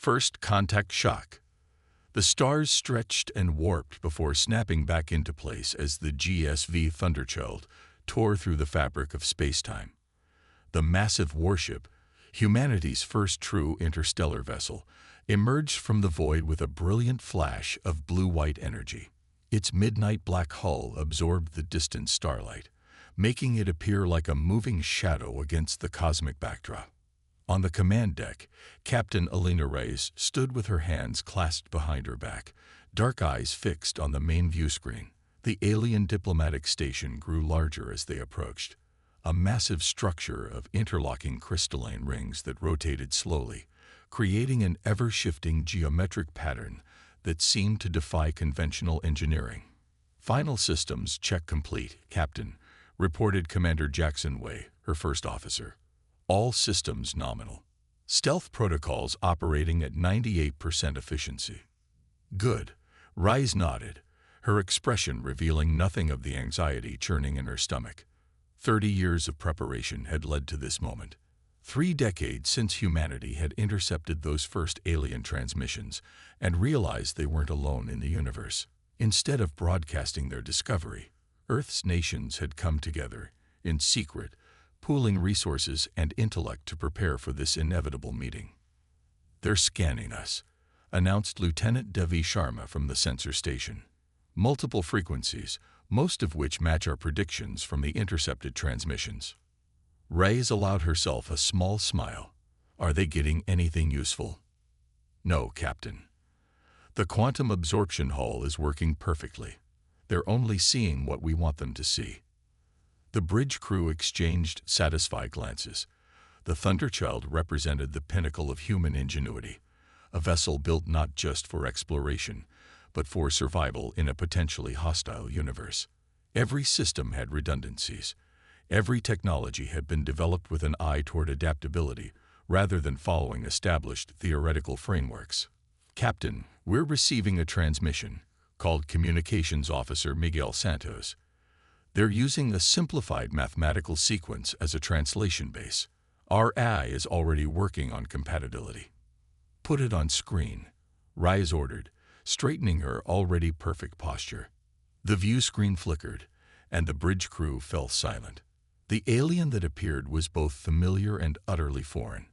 First contact shock. The stars stretched and warped before snapping back into place as the GSV Thunderchild tore through the fabric of spacetime. The massive Warship, humanity's first true interstellar vessel, emerged from the void with a brilliant flash of blue-white energy. Its midnight black hull absorbed the distant starlight, making it appear like a moving shadow against the cosmic backdrop. On the command deck, Captain Alina Reyes stood with her hands clasped behind her back, dark eyes fixed on the main view screen. The alien diplomatic station grew larger as they approached, a massive structure of interlocking crystalline rings that rotated slowly, creating an ever-shifting geometric pattern that seemed to defy conventional engineering. Final systems check complete, Captain, reported Commander Jackson Way, her first officer. All systems nominal. Stealth protocols operating at 98% efficiency. Good. Reyes nodded, her expression revealing nothing of the anxiety churning in her stomach. 30 years of preparation had led to this moment. 3 decades since humanity had intercepted those first alien transmissions and realized they weren't alone in the universe. Instead of broadcasting their discovery, Earth's nations had come together, in secret, pooling resources and intellect to prepare for this inevitable meeting. "They're scanning us," announced Lieutenant Devi Sharma from the sensor station. "Multiple frequencies, most of which match our predictions from the intercepted transmissions." Reyes allowed herself a small smile. "Are they getting anything useful?" "No, Captain. The quantum absorption hull is working perfectly. They're only seeing what we want them to see." The bridge crew exchanged satisfied glances. The Thunderchild represented the pinnacle of human ingenuity, a vessel built not just for exploration, but for survival in a potentially hostile universe. Every system had redundancies. Every technology had been developed with an eye toward adaptability, rather than following established theoretical frameworks. "Captain, we're receiving a transmission," called Communications Officer Miguel Santos. "They're using a simplified mathematical sequence as a translation base. Our AI is already working on compatibility." "Put it on screen," Reyes ordered, straightening her already perfect posture. The view screen flickered, and the bridge crew fell silent. The alien that appeared was both familiar and utterly foreign,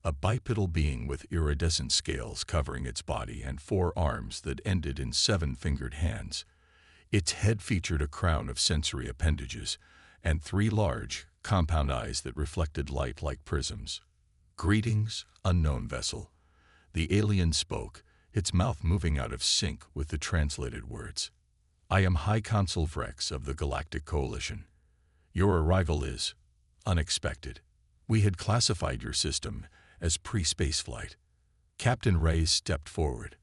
a bipedal being with iridescent scales covering its body and 4 arms that ended in 7-fingered hands. Its head featured a crown of sensory appendages and 3 large, compound eyes that reflected light like prisms. "Greetings, unknown vessel." The alien spoke, its mouth moving out of sync with the translated words. "I am High Consul Vrex of the Galactic Coalition. Your arrival is unexpected. We had classified your system as pre-spaceflight." Captain Reyes stepped forward.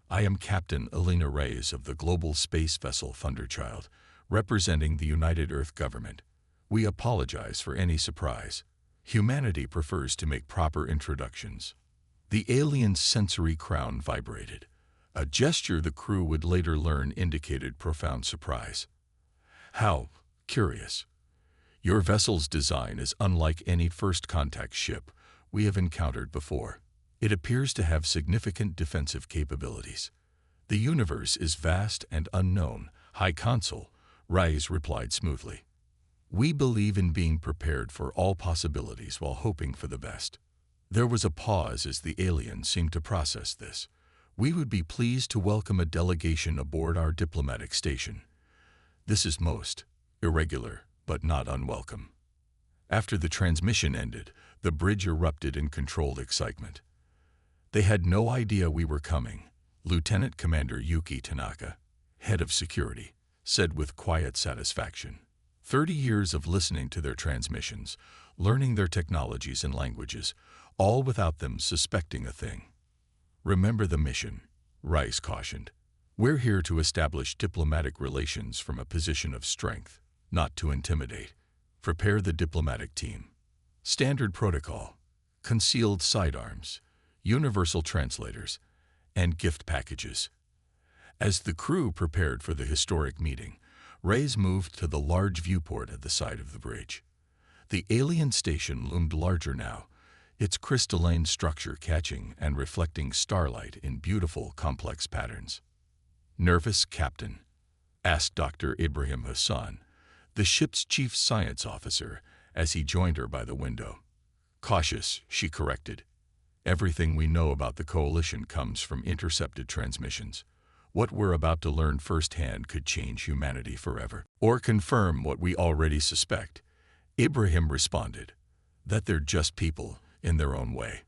"I am Captain Alina Reyes of the global space vessel Thunderchild, representing the United Earth government. We apologize for any surprise. Humanity prefers to make proper introductions." The alien's sensory crown vibrated, a gesture the crew would later learn indicated profound surprise. "How curious. Your vessel's design is unlike any first-contact ship we have encountered before. It appears to have significant defensive capabilities." "The universe is vast and unknown, High Consul," Reyes replied smoothly. "We believe in being prepared for all possibilities while hoping for the best." There was a pause as the alien seemed to process this. "We would be pleased to welcome a delegation aboard our diplomatic station. This is most irregular, but not unwelcome." After the transmission ended, the bridge erupted in controlled excitement. "They had no idea we were coming," Lieutenant Commander Yuki Tanaka, head of security, said with quiet satisfaction. 30 years of listening to their transmissions, learning their technologies and languages, all without them suspecting a thing. "Remember the mission," Reyes cautioned. "We're here to establish diplomatic relations from a position of strength, not to intimidate. Prepare the diplomatic team. Standard protocol, concealed sidearms, universal translators, and gift packages." As the crew prepared for the historic meeting, Reyes moved to the large viewport at the side of the bridge. The alien station loomed larger now, its crystalline structure catching and reflecting starlight in beautiful, complex patterns. "Nervous, Captain?" asked Dr. Ibrahim Hassan, the ship's chief science officer, as he joined her by the window. "Cautious," she corrected. "Everything we know about the coalition comes from intercepted transmissions. What we're about to learn firsthand could change humanity forever, or confirm what we already suspect." Ibrahim responded, "That they're just people in their own way.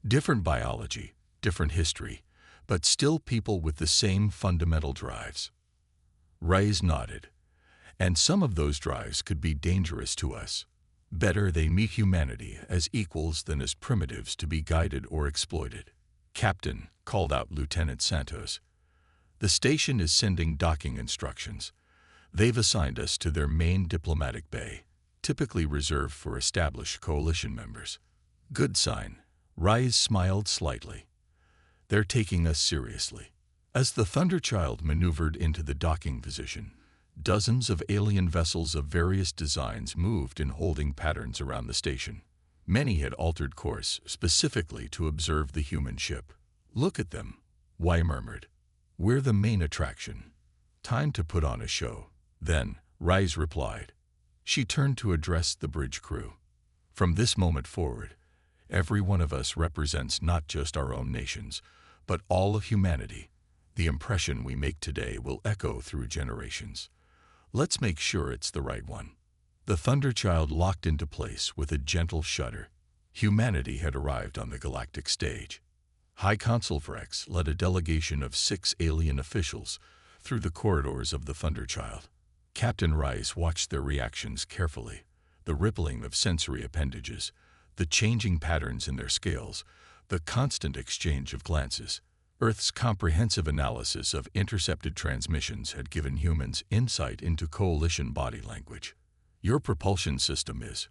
Different biology, different history, but still people with the same fundamental drives." Reyes nodded. "And some of those drives could be dangerous to us. Better they meet humanity as equals than as primitives to be guided or exploited." "Captain," called out Lieutenant Santos, "the station is sending docking instructions. They've assigned us to their main diplomatic bay, typically reserved for established coalition members." "Good sign." Reyes smiled slightly. "They're taking us seriously." As the Thunderchild maneuvered into the docking position, dozens of alien vessels of various designs moved in holding patterns around the station. Many had altered course specifically to observe the human ship. "Look at them," Y murmured. "We're the main attraction. Time to put on a show." "Then," Reyes replied. She turned to address the bridge crew. "From this moment forward, every one of us represents not just our own nations, but all of humanity. The impression we make today will echo through generations. Let's make sure it's the right one." The Thunderchild locked into place with a gentle shudder. Humanity had arrived on the galactic stage. High Consul Vrex led a delegation of 6 alien officials through the corridors of the Thunderchild. Captain Reyes watched their reactions carefully, the rippling of sensory appendages, the changing patterns in their scales, the constant exchange of glances. Earth's comprehensive analysis of intercepted transmissions had given humans insight into coalition body language. "Your propulsion system is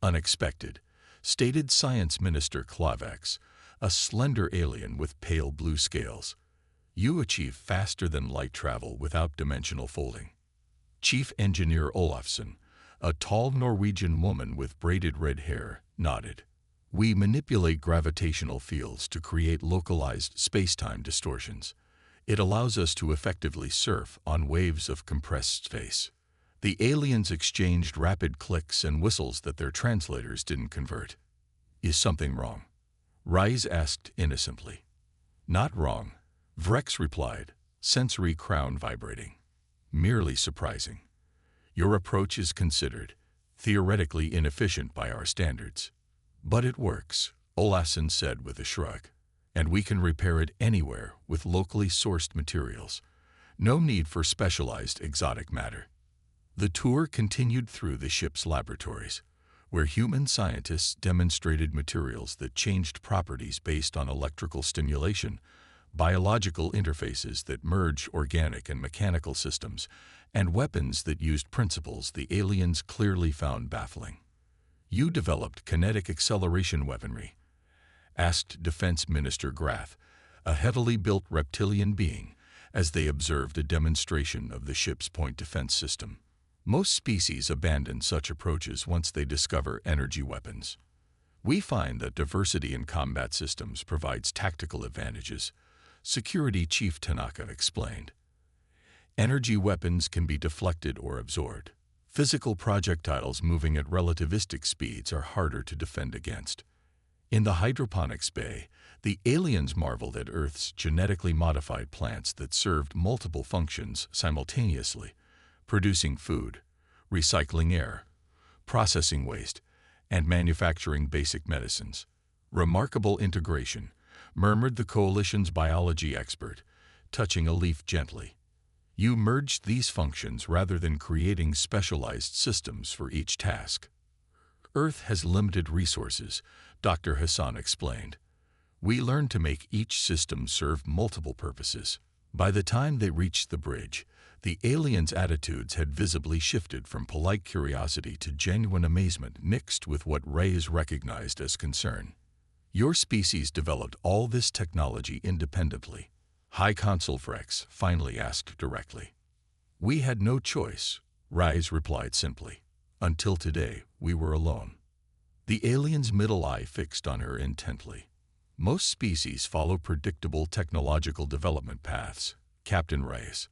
unexpected," stated Science Minister Clavex, a slender alien with pale blue scales. "You achieve faster-than-light travel without dimensional folding." Chief Engineer Olafsson, a tall Norwegian woman with braided red hair, nodded. "We manipulate gravitational fields to create localized space-time distortions. It allows us to effectively surf on waves of compressed space." The aliens exchanged rapid clicks and whistles that their translators didn't convert. "Is something wrong?" Reyes asked innocently. "Not wrong," Vrex replied, sensory crown vibrating. "Merely surprising. Your approach is considered theoretically inefficient by our standards. But it works," Olafsson said with a shrug. "And we can repair it anywhere with locally sourced materials. No need for specialized exotic matter." The tour continued through the ship's laboratories, where human scientists demonstrated materials that changed properties based on electrical stimulation, biological interfaces that merge organic and mechanical systems, and weapons that used principles the aliens clearly found baffling. "You developed kinetic acceleration weaponry?" asked Defense Minister Grath, a heavily built reptilian being, as they observed a demonstration of the ship's point defense system. "Most species abandon such approaches once they discover energy weapons. We find that diversity in combat systems provides tactical advantages," Security Chief Tanaka explained. "Energy weapons can be deflected or absorbed. Physical projectiles moving at relativistic speeds are harder to defend against." In the hydroponics bay, the aliens marveled at Earth's genetically modified plants that served multiple functions simultaneously, producing food, recycling air, processing waste, and manufacturing basic medicines. "Remarkable integration," murmured the Coalition's biology expert, touching a leaf gently. "You merged these functions rather than creating specialized systems for each task." "Earth has limited resources," Dr. Hassan explained. "We learned to make each system serve multiple purposes." By the time they reached the bridge, the aliens' attitudes had visibly shifted from polite curiosity to genuine amazement mixed with what Reyes recognized as concern. "Your species developed all this technology independently?" High Consul Vrex finally asked directly. "We had no choice," Reyes replied simply. "Until today, we were alone." the alien's middle eye fixed on her intently. Most species follow predictable technological development paths, Captain Reyes.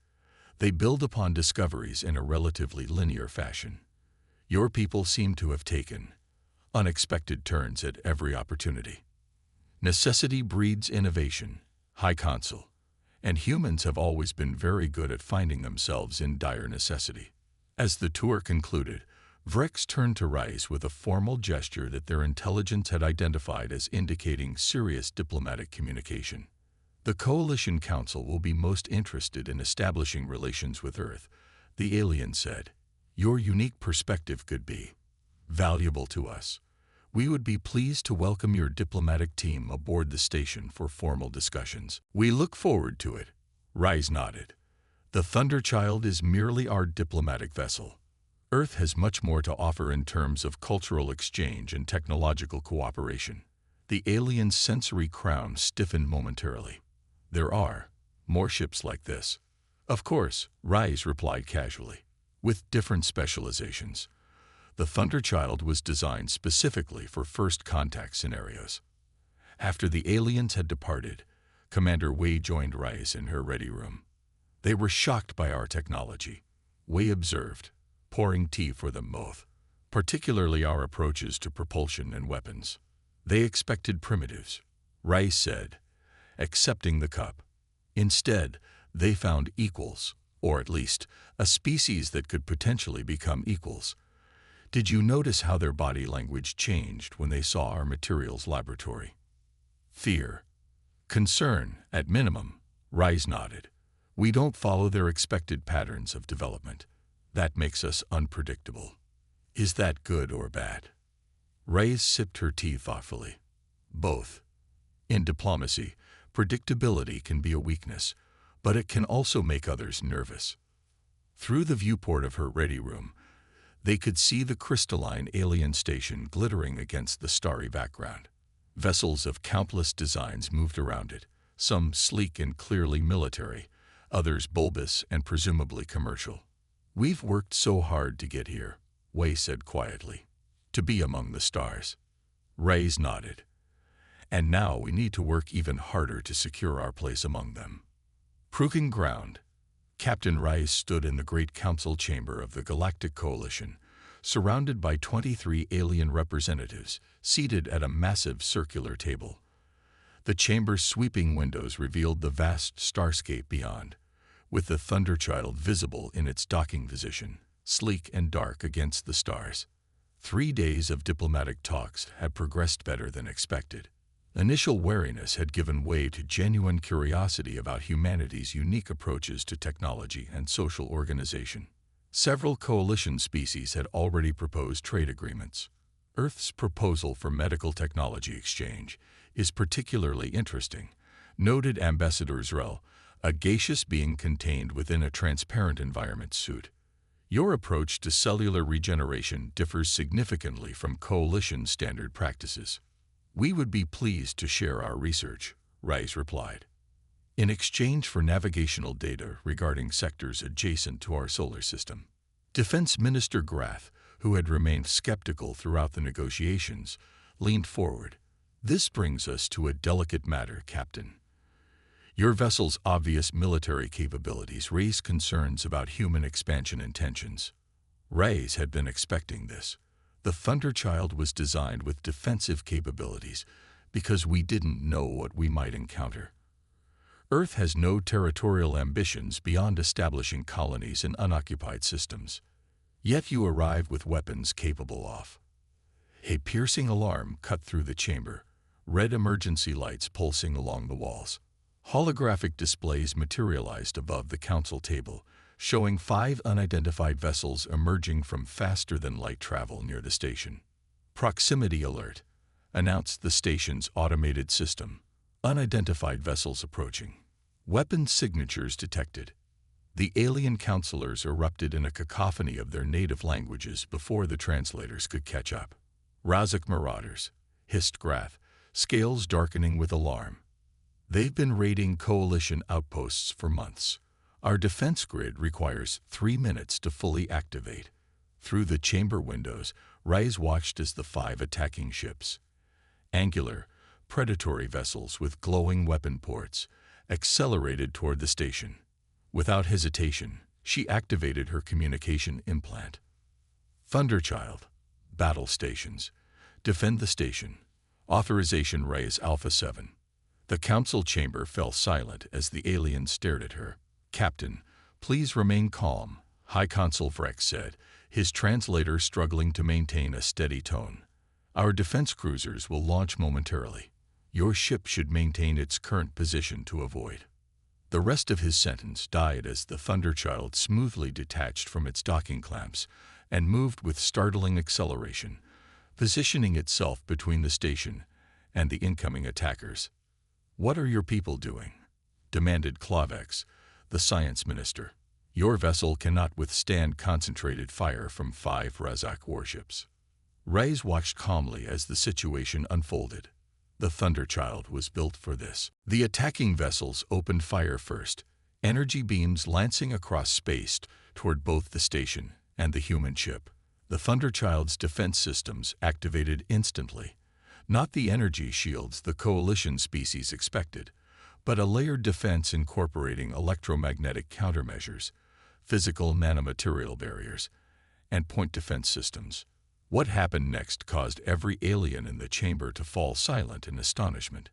They build upon discoveries in a relatively linear fashion. Your people seem to have taken unexpected turns at every opportunity. Necessity breeds innovation, High Consul, and humans have always been very good at finding themselves in dire necessity. As the tour concluded, Vrex turned to Rice with a formal gesture that their intelligence had identified as indicating serious diplomatic communication. The Coalition Council will be most interested in establishing relations with Earth, the alien said. Your unique perspective could be valuable to us. We would be pleased to welcome your diplomatic team aboard the station for formal discussions. We look forward to it. Rice nodded. The Thunderchild is merely our diplomatic vessel. Earth has much more to offer in terms of cultural exchange and technological cooperation. The alien's sensory crown stiffened momentarily. There are more ships like this. Of course, Rice replied casually. With different specializations. The Thunderchild was designed specifically for first contact scenarios. After the aliens had departed, Commander Wei joined Rice in her ready room. They were shocked by our technology, Wei observed, pouring tea for them both, particularly our approaches to propulsion and weapons. They expected primitives, Rice said, accepting the cup. Instead, they found equals, or at least a species that could potentially become equals. Did you notice how their body language changed when they saw our materials laboratory? Fear. Concern, at minimum, Rice nodded. We don't follow their expected patterns of development. That makes us unpredictable. Is that good or bad? Rice sipped her tea thoughtfully. Both. In diplomacy, predictability can be a weakness, but it can also make others nervous. Through the viewport of her ready room, they could see the crystalline alien station glittering against the starry background. Vessels of countless designs moved around it, some sleek and clearly military, others bulbous and presumably commercial. We've worked so hard to get here, Wei said quietly. To be among the stars. Reyes nodded. And now we need to work even harder to secure our place among them. Proving ground. Captain Rice stood in the great council chamber of the Galactic Coalition, surrounded by 23 alien representatives seated at a massive circular table. The chamber's sweeping windows revealed the vast starscape beyond, with the Thunderchild visible in its docking position, sleek and dark against the stars. 3 days of diplomatic talks had progressed better than expected. Initial wariness had given way to genuine curiosity about humanity's unique approaches to technology and social organization. Several coalition species had already proposed trade agreements. Earth's proposal for medical technology exchange is particularly interesting, noted Ambassador Zrel, a gaseous being contained within a transparent environment suit. Your approach to cellular regeneration differs significantly from coalition standard practices. We would be pleased to share our research, Rice replied, in exchange for navigational data regarding sectors adjacent to our solar system. Defense Minister Grath, who had remained skeptical throughout the negotiations, leaned forward. This brings us to a delicate matter, Captain. Your vessel's obvious military capabilities raise concerns about human expansion intentions. Reyes had been expecting this. The Thunderchild was designed with defensive capabilities because we didn't know what we might encounter. Earth has no territorial ambitions beyond establishing colonies in unoccupied systems. Yet you arrive with weapons capable of. A piercing alarm cut through the chamber, red emergency lights pulsing along the walls. Holographic displays materialized above the council table, showing 5 unidentified vessels emerging from faster-than-light travel near the station. Proximity alert, announced the station's automated system. Unidentified vessels approaching. Weapon signatures detected. The alien counselors erupted in a cacophony of their native languages before the translators could catch up. Razak marauders, hissed Grath, scales darkening with alarm. They've been raiding coalition outposts for months. Our defense grid requires 3 minutes to fully activate. Through the chamber windows, Rise watched as the 5 attacking ships, angular, predatory vessels with glowing weapon ports, accelerated toward the station. Without hesitation, she activated her communication implant. Thunderchild, battle stations. Defend the station. Authorization Rise Alpha 7. The council chamber fell silent as the alien stared at her. Captain, please remain calm, High Consul Vrex said, his translator struggling to maintain a steady tone. Our defense cruisers will launch momentarily. Your ship should maintain its current position to avoid. The rest of his sentence died as the Thunderchild smoothly detached from its docking clamps and moved with startling acceleration, positioning itself between the station and the incoming attackers. What are your people doing? Demanded Clavex, the science minister. Your vessel cannot withstand concentrated fire from 5 Razak warships. Rise watched calmly as the situation unfolded. The Thunderchild was built for this. The attacking vessels opened fire first, energy beams lancing across space toward both the station and the human ship. The Thunderchild's defense systems activated instantly. Not the energy shields the Coalition species expected, but a layered defense incorporating electromagnetic countermeasures, physical nanomaterial barriers, and point defense systems. What happened next caused every alien in the chamber to fall silent in astonishment.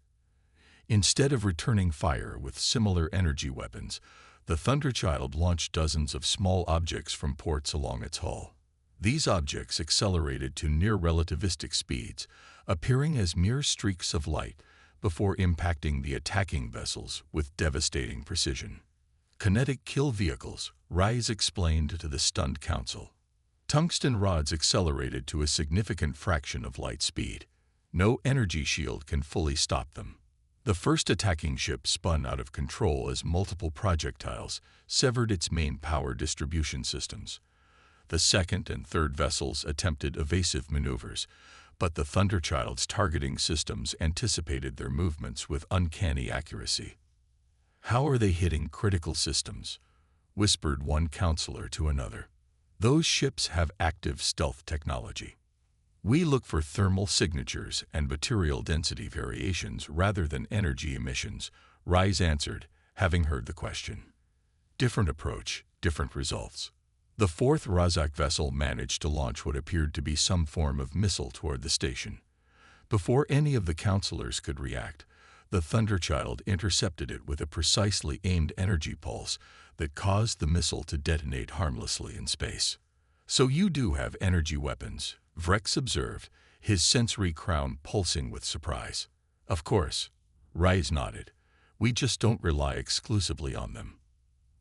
Instead of returning fire with similar energy weapons, the Thunderchild launched dozens of small objects from ports along its hull. These objects accelerated to near-relativistic speeds, appearing as mere streaks of light before impacting the attacking vessels with devastating precision. Kinetic kill vehicles, Rise explained to the stunned council. Tungsten rods accelerated to a significant fraction of light speed. No energy shield can fully stop them. The first attacking ship spun out of control as multiple projectiles severed its main power distribution systems. The second and third vessels attempted evasive maneuvers, but the Thunderchild's targeting systems anticipated their movements with uncanny accuracy. How are they hitting critical systems? Whispered one counselor to another. Those ships have active stealth technology. We look for thermal signatures and material density variations rather than energy emissions, Rise answered, having heard the question. Different approach, different results. The 4th Razak vessel managed to launch what appeared to be some form of missile toward the station. Before any of the counselors could react, the Thunderchild intercepted it with a precisely aimed energy pulse that caused the missile to detonate harmlessly in space. So you do have energy weapons, Vrex observed, his sensory crown pulsing with surprise. Of course, Rise nodded. We just don't rely exclusively on them.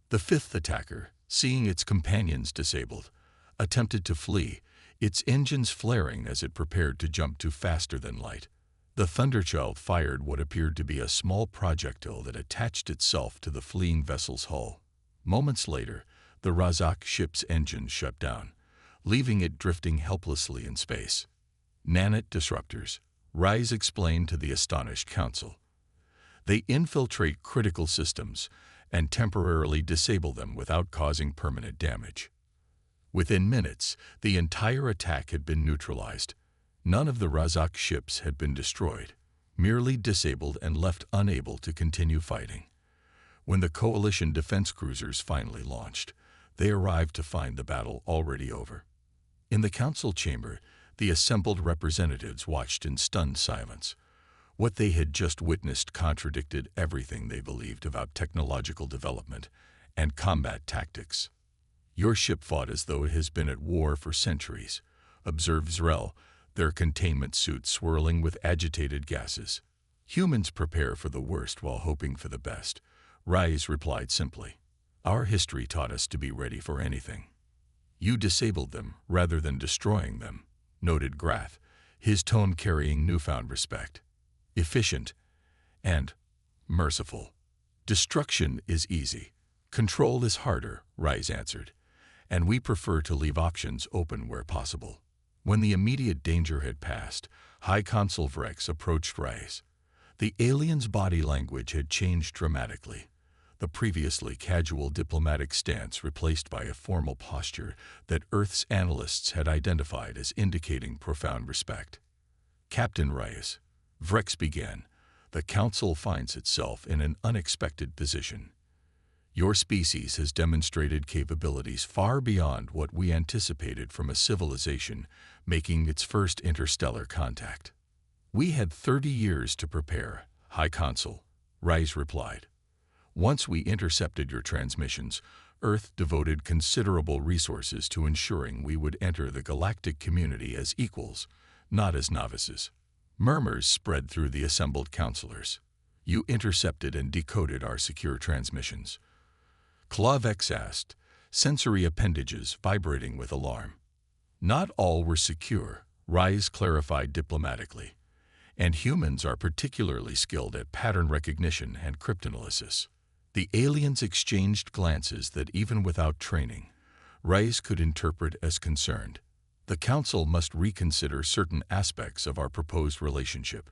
The 5th attacker, seeing its companions disabled, attempted to flee, its engines flaring as it prepared to jump to faster than light. The Thunderchild fired what appeared to be a small projectile that attached itself to the fleeing vessel's hull. Moments later, the Razak ship's engines shut down, leaving it drifting helplessly in space. Nanite disruptors, Rise explained to the astonished council. They infiltrate critical systems and temporarily disable them without causing permanent damage. Within minutes, the entire attack had been neutralized. None of the Razak ships had been destroyed, merely disabled and left unable to continue fighting. When the Coalition defense cruisers finally launched, they arrived to find the battle already over. In the council chamber, the assembled representatives watched in stunned silence. What they had just witnessed contradicted everything they believed about technological development and combat tactics. Your ship fought as though it has been at war for centuries, observed Zrel, their containment suits swirling with agitated gases. Humans prepare for the worst while hoping for the best, Rise replied simply. Our history taught us to be ready for anything. You disabled them rather than destroying them, noted Grath, his tone carrying newfound respect. Efficient and merciful. Destruction is easy. Control is harder, Rise answered, and we prefer to leave options open where possible. When the immediate danger had passed, High Consul Vrex approached Rise. The alien's body language had changed dramatically. a previously casual diplomatic stance replaced by a formal posture that Earth's analysts had identified as indicating profound respect. "Captain Reyes," Vrex began, "the Council finds itself in an unexpected position. Your species has demonstrated capabilities far beyond what we anticipated from a civilization making its first interstellar contact." "We had 30 years to prepare, High Consul," Reyes replied. "Once we intercepted your transmissions, Earth devoted considerable resources to ensuring we would enter the galactic community as equals, not as novices." Murmurs spread through the assembled counselors. "You intercepted and decoded our secure transmissions?" Clavex asked, sensory appendages vibrating with alarm. "Not all were secure," Reyes clarified diplomatically, "and humans are particularly skilled at pattern recognition and cryptanalysis." The aliens exchanged glances that, even without training, Reyes could interpret as concerned. "The Council must reconsider certain aspects of our proposed relationship,"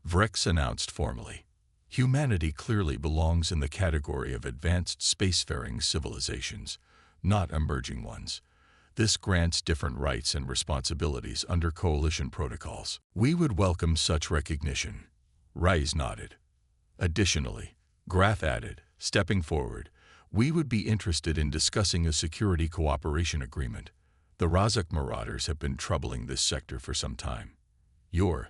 Vrex announced formally. "Humanity clearly belongs in the category of advanced spacefaring civilizations, not emerging ones. This grants different rights and responsibilities under coalition protocols. We would welcome such recognition." Reyes nodded. "Additionally," Graf added, stepping forward, "we would be interested in discussing a security cooperation agreement. The Razak marauders have been troubling this sector for some time. Your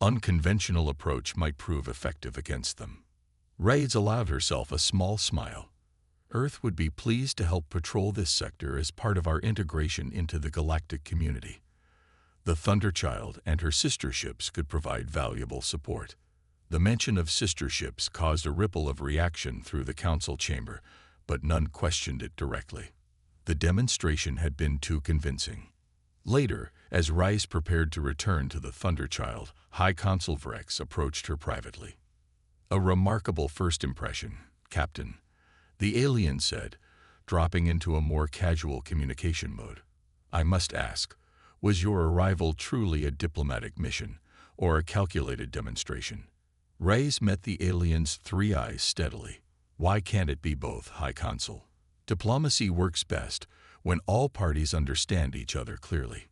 unconventional approach might prove effective against them." Reyes allowed herself a small smile. "Earth would be pleased to help patrol this sector as part of our integration into the galactic community. The Thunderchild and her sister ships could provide valuable support." The mention of sister ships caused a ripple of reaction through the council chamber, but none questioned it directly. The demonstration had been too convincing. Later, as Reyes prepared to return to the Thunderchild, High Consul Vrex approached her privately. "A remarkable first impression, Captain," the alien said, dropping into a more casual communication mode. "I must ask, was your arrival truly a diplomatic mission, or a calculated demonstration?" Reyes met the alien's three eyes steadily. "Why can't it be both, High Consul? Diplomacy works best when all parties understand each other clearly."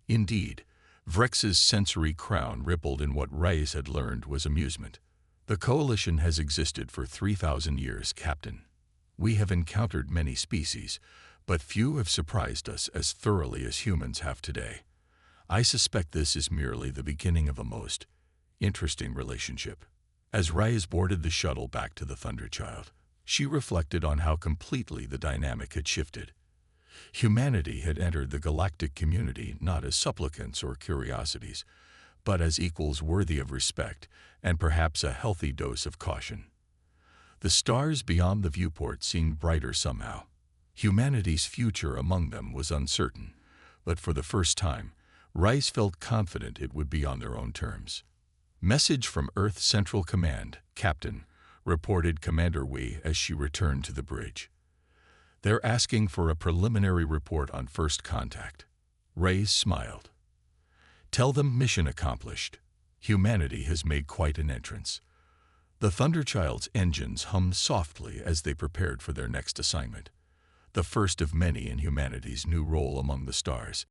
Indeed, Vrex's sensory crown rippled in what Reyes had learned was amusement. "The Coalition has existed for 3,000 years, Captain. We have encountered many species, but few have surprised us as thoroughly as humans have today. I suspect this is merely the beginning of a most interesting relationship." As Reyes boarded the shuttle back to the Thunderchild, she reflected on how completely the dynamic had shifted. Humanity had entered the galactic community not as supplicants or curiosities, but as equals worthy of respect and perhaps a healthy dose of caution. The stars beyond the viewport seemed brighter somehow. Humanity's future among them was uncertain, but for the first time, Reyes felt confident it would be on their own terms. "Message from Earth Central Command, Captain," reported Commander Wee as she returned to the bridge. "They're asking for a preliminary report on first contact." Reyes smiled. "Tell them mission accomplished. Humanity has made quite an entrance." The Thunderchild's engines hummed softly as they prepared for their next assignment, the first of many in humanity's new role among the stars.